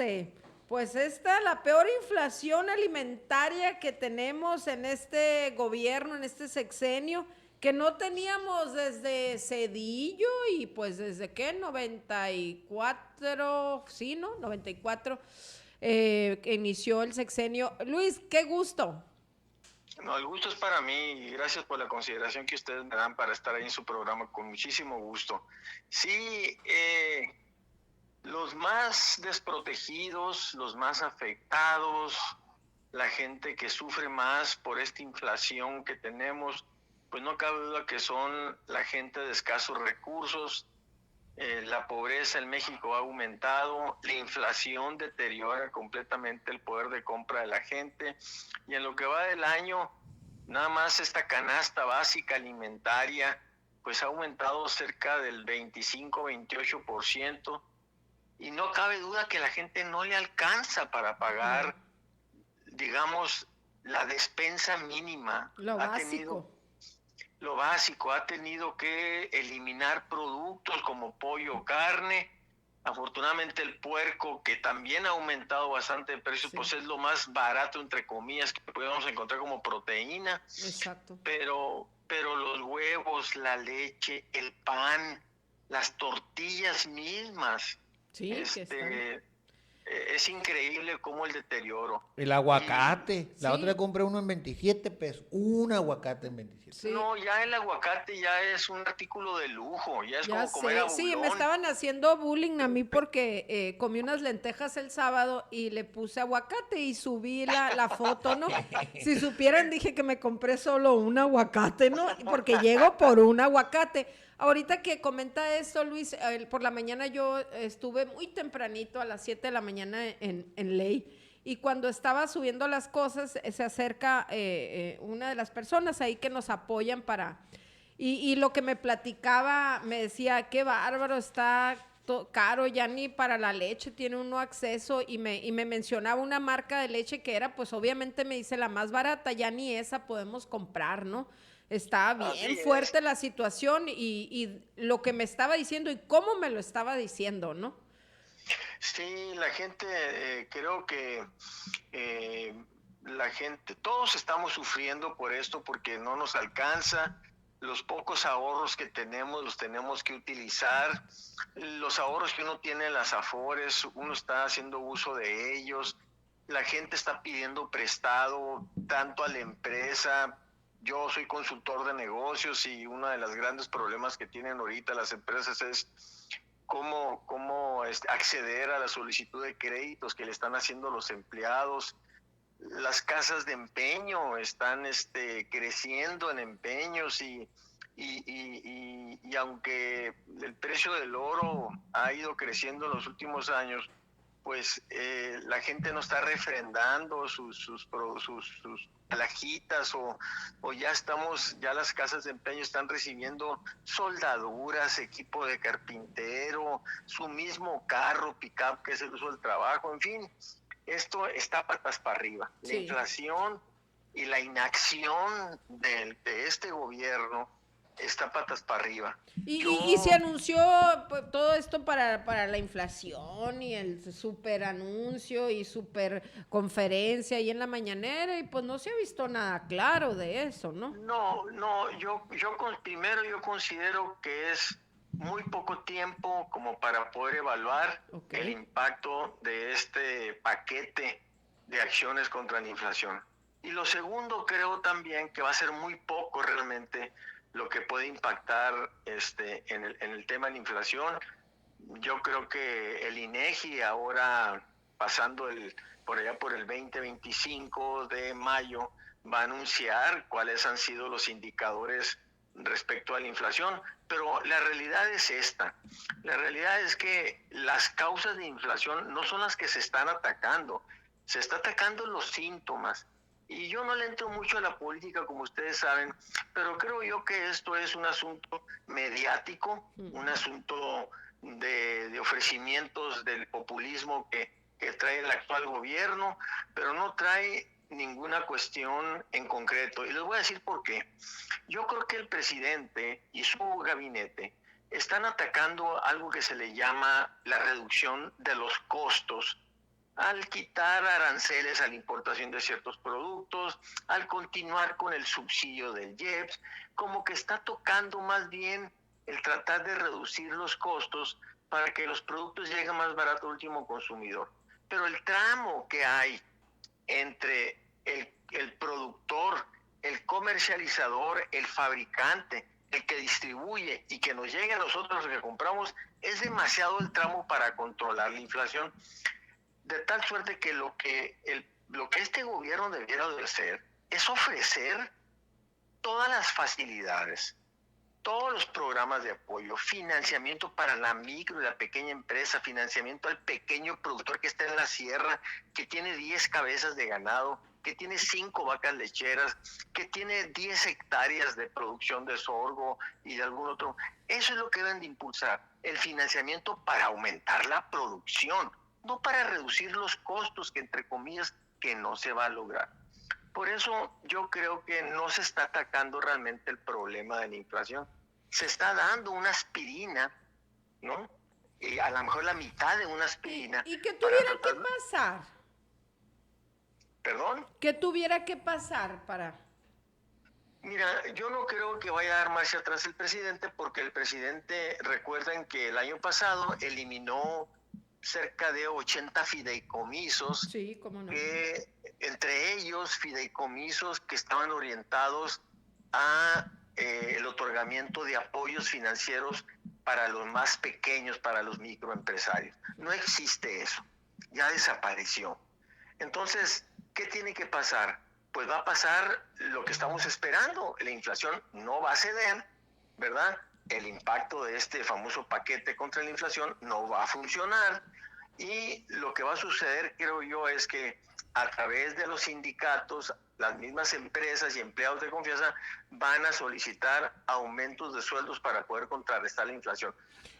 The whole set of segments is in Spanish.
de, pues la peor inflación alimentaria que tenemos en este gobierno, en este sexenio, que no teníamos desde Cedillo y pues desde qué, 94, sí, ¿no? 94, que inició el sexenio. Luis, qué gusto. No, el gusto es para mí y gracias por la consideración que ustedes me dan para estar ahí en su programa, con muchísimo gusto. Sí, los más desprotegidos, los más afectados, la gente que sufre más por esta inflación que tenemos, pues no cabe duda que son la gente de escasos recursos. La pobreza en México ha aumentado, la inflación deteriora completamente el poder de compra de la gente y en lo que va del año, nada más esta canasta básica alimentaria pues ha aumentado cerca del 25-28% y no cabe duda que la gente no le alcanza para pagar, digamos, la despensa mínima. Lo Ha tenido básico. lo básico, ha tenido que eliminar productos como pollo o carne. Afortunadamente el puerco, que también ha aumentado bastante de precio, Sí, pues es lo más barato, entre comillas, que podemos encontrar como proteína. exacto. Pero los huevos, la leche, el pan, las tortillas mismas, Sí, que están. este, es increíble cómo el deterioro. El Y aguacate. La otra Sí, compré uno en 27 pesos. Un aguacate en 27 pesos. sí. no, ya el aguacate ya es un artículo de lujo, ya es Ya como comer sé, sí, me abulón. estaban haciendo bullying a mí porque comí unas lentejas el sábado y le puse aguacate y subí la foto, ¿no? Si supieran, dije que me compré solo un aguacate, ¿no? Porque llego por un aguacate. Ahorita que comenta esto, Luis, por la mañana yo estuve muy tempranito, a las 7 de la mañana en Ley. Y cuando estaba subiendo las cosas, se acerca una de las personas ahí que nos apoyan para y lo que me platicaba, me decía, qué bárbaro, está caro, ya ni para la leche tiene uno acceso, y me mencionaba una marca de leche que era, pues obviamente me dice la más barata, ya ni esa podemos comprar, ¿no? Estaba bien Así es. fuerte la situación y lo que me estaba diciendo y cómo me lo estaba diciendo, ¿no? Sí, la gente, creo que eh, la gente, todos estamos sufriendo por esto porque no nos alcanza. Los pocos ahorros que tenemos los tenemos que utilizar. Los ahorros que uno tiene en las Afores, uno está haciendo uso de ellos. La gente está pidiendo prestado tanto a la empresa. Yo soy consultor de negocios y uno de los grandes problemas que tienen ahorita las empresas es cómo acceder a la solicitud de créditos que le están haciendo los empleados. Las casas de empeño están creciendo en empeños y aunque el precio del oro ha ido creciendo en los últimos años, pues la gente no está refrendando sus plaquitas o ya las casas de empeño están recibiendo soldaduras, equipo de carpintero, su mismo carro, pick-up, que es el uso del trabajo, en fin, esto está patas para arriba. La Sí. inflación y la inacción de este gobierno está patas para arriba. Y se Yo anunció pues, todo esto para la inflación y el super anuncio y super conferencia ahí en la mañanera y pues no se ha visto nada claro de eso, ¿no? primero yo considero que es muy poco tiempo como para poder evaluar Ok. el impacto de este paquete de acciones contra la inflación. Y lo segundo, creo también que va a ser muy poco realmente lo que puede impactar en el tema de la inflación. Yo creo que el INEGI ahora, pasando por allá por el 20-25 de mayo, va a anunciar cuáles han sido los indicadores respecto a la inflación, pero la realidad es esta. La realidad es que las causas de inflación no son las que se están atacando, se está atacando los síntomas. Y yo no le entro mucho a la política, como ustedes saben, pero creo yo que esto es un asunto mediático, un asunto de ofrecimientos del populismo que trae el actual gobierno, pero no trae ninguna cuestión en concreto. Y les voy a decir por qué. Yo creo que el presidente y su gabinete están atacando algo que se le llama la reducción de los costos al quitar aranceles a la importación de ciertos productos, al continuar con el subsidio del IEPS, como que está tocando más bien el tratar de reducir los costos para que los productos lleguen más barato al último consumidor. Pero el tramo que hay entre el productor, el comercializador, el fabricante, el que distribuye y que nos llegue a nosotros los que compramos, es demasiado el tramo para controlar la inflación. De tal suerte que lo que este gobierno debiera de hacer es ofrecer todas las facilidades, todos los programas de apoyo, financiamiento para la micro y la pequeña empresa, financiamiento al pequeño productor que está en la sierra, que tiene 10 cabezas de ganado, que tiene 5 vacas lecheras, que tiene 10 hectáreas de producción de sorgo y de algún otro. Eso es lo que deben de impulsar, el financiamiento para aumentar la producción, no para reducir los costos, que entre comillas, que no se va a lograr. Por eso yo creo que no se está atacando realmente el problema de la inflación. Se está dando una aspirina, ¿no? Y a lo mejor la mitad de una aspirina. ¿Y qué tuviera que pasar? ¿Perdón? ¿Qué tuviera que pasar para...? Mira, yo no creo que vaya a dar marcha atrás el presidente, porque el presidente, recuerden que el año pasado eliminó cerca de 80 fideicomisos, Sí, cómo no. que entre ellos fideicomisos que estaban orientados a el otorgamiento de apoyos financieros para los más pequeños, para los microempresarios. No existe eso, ya desapareció. Entonces, ¿qué tiene que pasar? Pues va a pasar lo que estamos esperando. La inflación no va a ceder, ¿verdad? El impacto de este famoso paquete contra la inflación no va a funcionar, y lo que va a suceder, creo yo, es que a través de los sindicatos, las mismas empresas y empleados de confianza van a solicitar aumentos de sueldos para poder contrarrestar la inflación,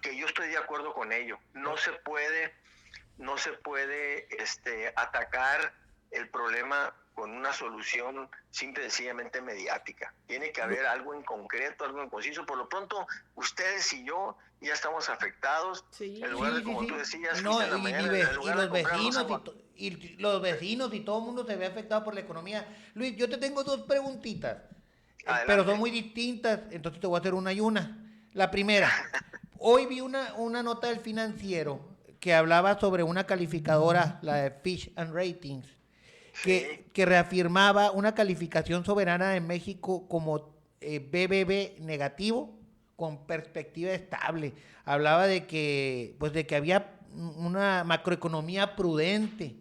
que yo estoy de acuerdo con ello. No se puede atacar el problema con una solución simple y sencillamente mediática. Tiene que haber algo en concreto, algo en conciso. Por lo pronto, ustedes y yo ya estamos afectados. Sí. En lugar de, como tú decías, No, en la mañana, en lugar de los comprarnos vecinos agua. y los vecinos y todo el mundo se ve afectado por la economía. Luis, yo te tengo 2 preguntitas, Adelante. pero son muy distintas, entonces te voy a hacer una y una. La primera, hoy vi una nota del Financiero que hablaba sobre una calificadora, la de Fitch and Ratings, que reafirmaba una calificación soberana de México como BBB negativo con perspectiva estable. Hablaba de que había una macroeconomía prudente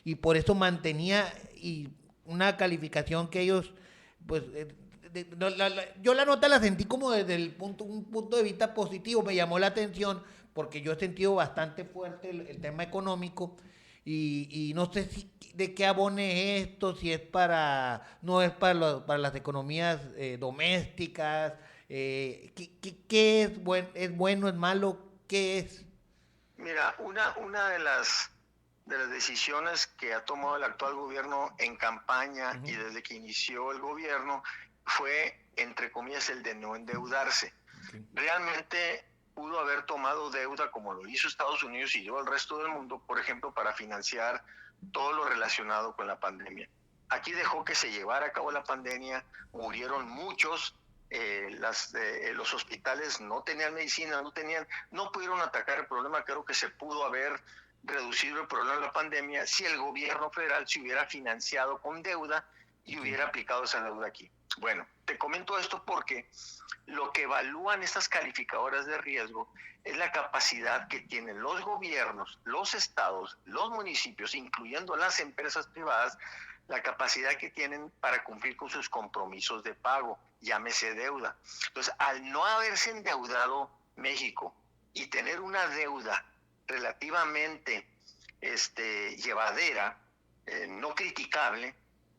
y por eso mantenía una calificación que ellos, pues, yo la nota la sentí como desde un punto de vista positivo. Me llamó la atención porque yo he sentido bastante fuerte el tema económico. Y no sé de qué abone esto, si es no es para las economías domésticas, ¿qué es bueno, es malo, qué es? Mira, una de las decisiones que ha tomado el actual gobierno en campaña y desde que inició el gobierno fue, entre comillas, el de no endeudarse. Realmente pudo haber tomado deuda como lo hizo Estados Unidos y yo el resto del mundo, por ejemplo, para financiar todo lo relacionado con la pandemia. Aquí dejó que se llevara a cabo la pandemia, murieron muchos, los hospitales no tenían medicina, no pudieron atacar el problema. Creo que se pudo haber reducido el problema de la pandemia si el gobierno federal se hubiera financiado con deuda y hubiera aplicado esa deuda aquí. Bueno, te comento esto porque lo que evalúan estas calificadoras de riesgo es la capacidad que tienen los gobiernos, los estados, los municipios, incluyendo las empresas privadas, la capacidad que tienen para cumplir con sus compromisos de pago, llámese deuda. Entonces, al no haberse endeudado México y tener una deuda relativamente llevadera, no criticable,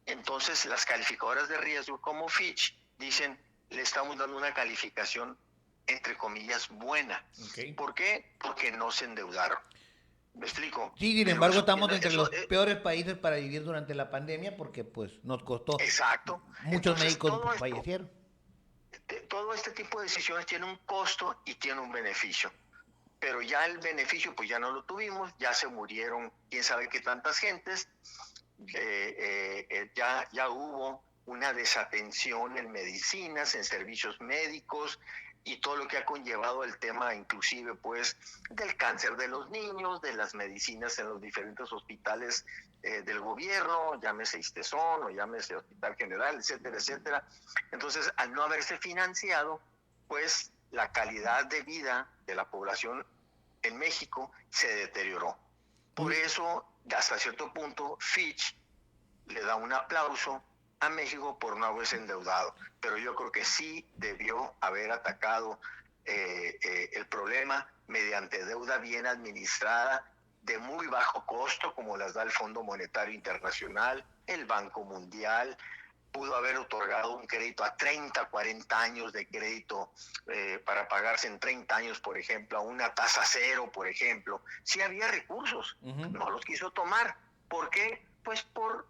entonces las calificadoras de riesgo como Fitch dicen, le estamos dando una calificación entre comillas buena. Okay. ¿Por qué? Porque no se endeudaron. ¿Me explico? Sí, sin embargo, estamos entre los peores países para vivir durante la pandemia porque pues nos costó. Exacto. Muchos Entonces, médicos fallecieron. Todo este tipo de decisiones tiene un costo y tiene un beneficio. pero ya el beneficio pues ya no lo tuvimos, ya se murieron quién sabe qué tantas gentes, ya hubo una desatención en medicinas, en servicios médicos y todo lo que ha conllevado el tema inclusive pues del cáncer de los niños, de las medicinas en los diferentes hospitales del gobierno, llámese Istezón o llámese Hospital General, etcétera, etcétera. Entonces, al no haberse financiado, pues la calidad de vida de la población en México se deterioró. Por eso, hasta cierto punto, Fitch le da un aplauso a México por no haberse endeudado, pero yo creo que sí debió haber atacado el problema mediante deuda bien administrada, de muy bajo costo, como las da el Fondo Monetario Internacional, el Banco Mundial. Pudo haber otorgado un crédito a 30, 40 años de crédito para pagarse en 30 años, por ejemplo, a una tasa cero, por ejemplo. Sí había recursos, no los quiso tomar. ¿Por qué? Pues por,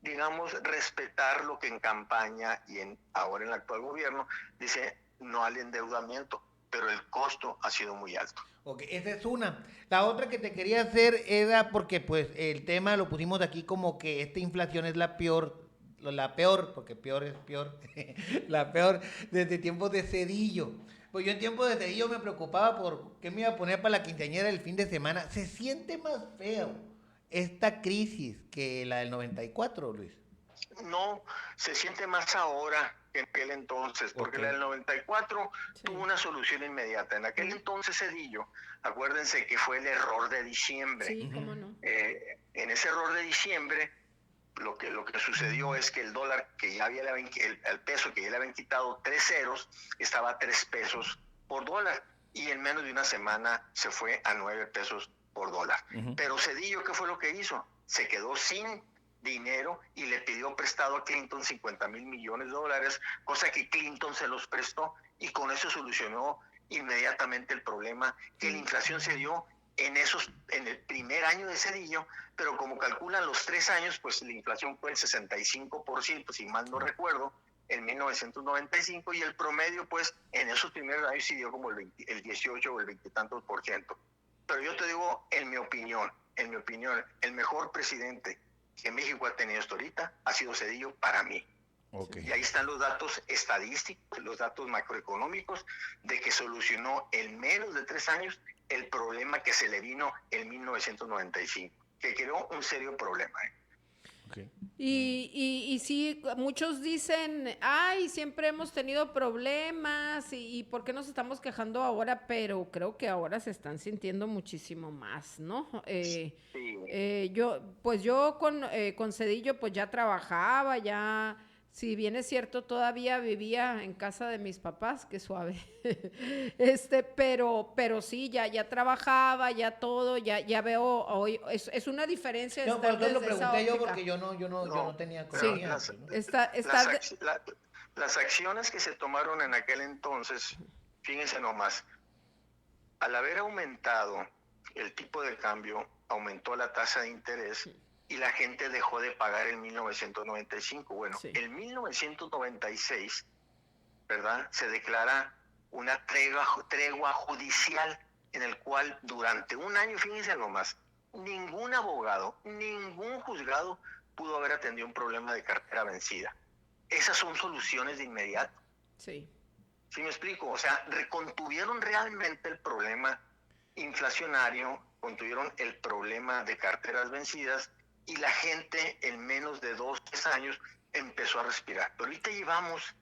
digamos, respetar lo que en campaña y ahora en el actual gobierno dice no al endeudamiento, pero el costo ha sido muy alto. Ok, esa es una. La otra que te quería hacer era porque pues el tema lo pusimos aquí como que esta inflación es la peor, porque peor es peor, la peor desde tiempos de Cedillo. Pues yo en tiempos de Cedillo me preocupaba por qué me iba a poner para la quinceañera el fin de semana. ¿Se siente más feo esta crisis que la del 94, Luis? No, se siente más ahora que en aquel entonces, porque la del 94 tuvo una solución inmediata. En aquel entonces Cedillo, acuérdense que fue el error de diciembre. Sí, cómo no. En ese error de diciembre, lo que sucedió es que el dólar, que ya había el peso que ya le habían quitado 3 ceros, estaba a 3 pesos por dólar. Y en menos de una semana se fue a 9 pesos por dólar. Pero Cedillo, ¿qué fue lo que hizo? Se quedó sin dinero y le pidió prestado a Clinton 50,000 millones de dólares, cosa que Clinton se los prestó y con eso solucionó inmediatamente el problema, que la inflación se dio en el primer año de Cedillo, pero como calculan los 3 años, pues la inflación fue el 65%, si mal no recuerdo, en 1995, y el promedio, pues, en esos primeros años sí dio como el 18 o el 20 y tantos %. Pero yo te digo, en mi opinión, el mejor presidente que México ha tenido hasta ahorita ha sido Cedillo para mí. Okay. Y ahí están los datos estadísticos, los datos macroeconómicos de que solucionó en menos de 3 años el problema que se le vino en 1995, que creó un serio problema. Okay. Y sí, muchos dicen, ay, siempre hemos tenido problemas y ¿por qué nos estamos quejando ahora? Pero creo que ahora se están sintiendo muchísimo más, ¿no? Sí. Yo con Cedillo pues ya trabajaba, ya, si bien es cierto, todavía vivía en casa de mis papás, qué suave, pero sí, ya trabajaba, ya todo, ya veo hoy, es una diferencia. No, por eso lo pregunté yo, porque yo no tenía conocimiento. Sí, las acciones que se tomaron en aquel entonces, fíjense nomás, al haber aumentado el tipo de cambio, aumentó la tasa de interés, y la gente dejó de pagar en 1995. Bueno, sí. En 1996, ¿verdad?, se declara una tregua judicial en el cual durante un año, fíjense nomás, ningún abogado, ningún juzgado pudo haber atendido un problema de cartera vencida. Esas son soluciones de inmediato. Sí. ¿Sí me explico? O sea, contuvieron realmente el problema inflacionario, contuvieron el problema de carteras vencidas, y la gente en menos de 2, 3 años empezó a respirar. Pero ahorita llevamos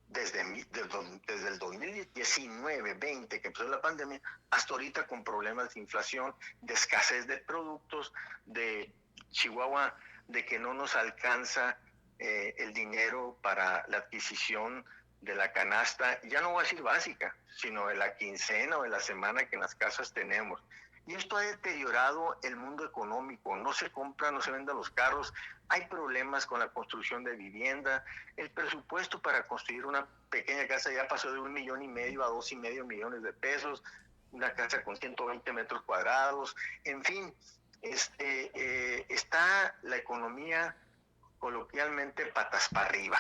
desde el 2019, 20, que empezó la pandemia, hasta ahorita con problemas de inflación, de escasez de productos, de Chihuahua, de que no nos alcanza el dinero para la adquisición de la canasta, ya no voy a decir básica, sino de la quincena o de la semana que en las casas tenemos. Y esto ha deteriorado el mundo económico, no se compran, no se venden los carros, hay problemas con la construcción de vivienda, el presupuesto para construir una pequeña casa ya pasó de 1,5 millones a 2,5 millones de pesos, una casa con 120 metros cuadrados, en fin, está la economía coloquialmente patas para arriba.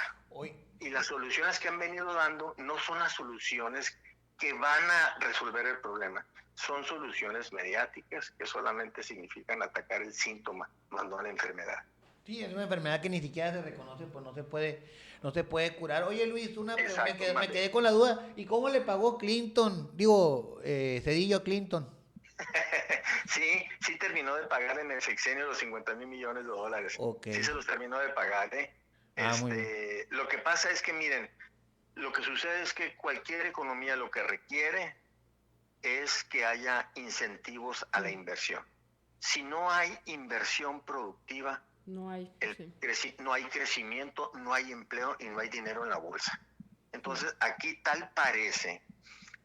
Y las soluciones que han venido dando no son las soluciones que van a resolver el problema, son soluciones mediáticas que solamente significan atacar el síntoma, más no la enfermedad. Sí, es una enfermedad que ni siquiera se reconoce, pues no se puede curar. Oye, Luis, una pregunta, Exacto, me quedé con la duda. ¿Y cómo le pagó Clinton? Digo, Cedillo a Clinton. Sí terminó de pagar en el sexenio los $50 mil millones. Ok. Sí se los terminó de pagar, ¿eh? Muy bien. Lo que pasa es que, miren, lo que sucede es que cualquier economía lo que requiere es que haya incentivos a la inversión. Si no hay inversión productiva, No hay. no hay crecimiento, no hay empleo y no hay dinero en la bolsa. Entonces, aquí tal parece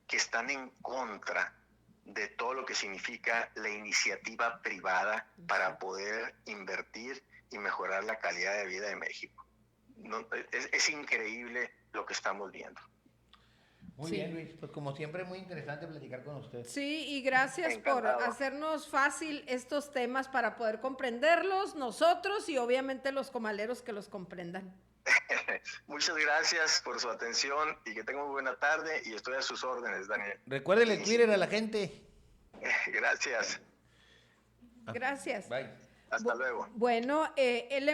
que están en contra de todo lo que significa la iniciativa privada para poder invertir y mejorar la calidad de vida de México. No, es increíble lo que estamos viendo. Muy bien, Luis. Pues como siempre, muy interesante platicar con usted. Sí, y gracias Encantado. por hacernos fácil estos temas para poder comprenderlos nosotros y obviamente los comaleros que los comprendan. Muchas gracias por su atención y que tengan muy buena tarde y estoy a sus órdenes, Daniel. Recuérdele el Twitter a la gente. Gracias. Gracias. Bye. Hasta luego. Bueno, él